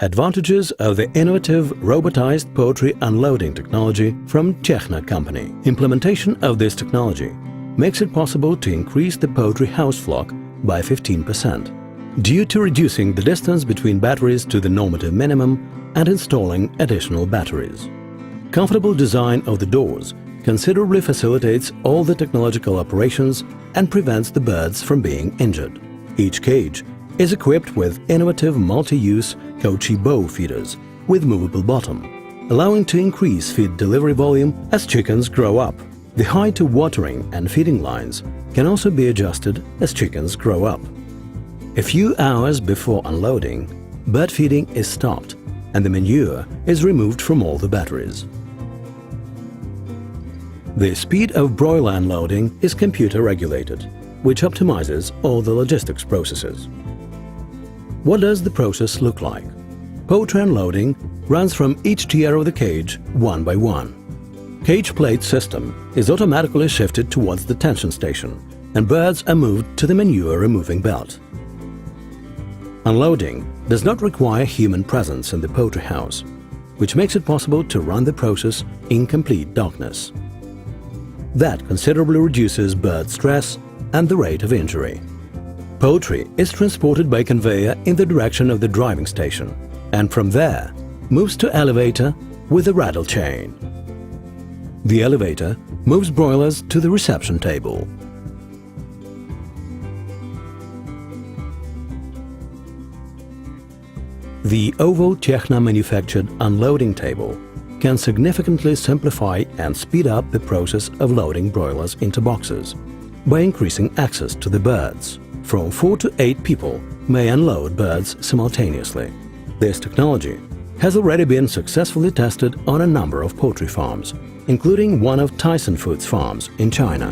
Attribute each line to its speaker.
Speaker 1: Advantages of the innovative robotized poultry unloading technology from TEXHA company. Implementation of this technology makes it possible to increase the poultry house flock by 15%, due to reducing the distance between batteries to the normative minimum and installing additional batteries. Comfortable design of the doors considerably facilitates all the technological operations and prevents the birds from being injured. Each cage is equipped with innovative multi-use Kochi bow feeders with movable bottom, allowing to increase feed delivery volume as chickens grow up. The height of watering and feeding lines can also be adjusted as chickens grow up. A few hours before unloading, bird feeding is stopped and the manure is removed from all the batteries. The speed of broiler unloading is computer regulated, which optimizes all the logistics processes. What does the process look like? Poultry unloading runs from each tier of the cage one by one. Cage plate system is automatically shifted towards the tension station and birds are moved to the manure removing belt. Unloading does not require human presence in the poultry house, which makes it possible to run the process in complete darkness. That considerably reduces bird stress and the rate of injury. Poultry is transported by conveyor in the direction of the driving station and from there moves to elevator with a rattle chain. The elevator moves broilers to the reception table. The oval TEXHA manufactured unloading table can significantly simplify and speed up the process of loading broilers into boxes by increasing access to the birds. From 4 to 8 people may unload birds simultaneously. This technology has already been successfully tested on a number of poultry farms, including one of Tyson Foods farms in China.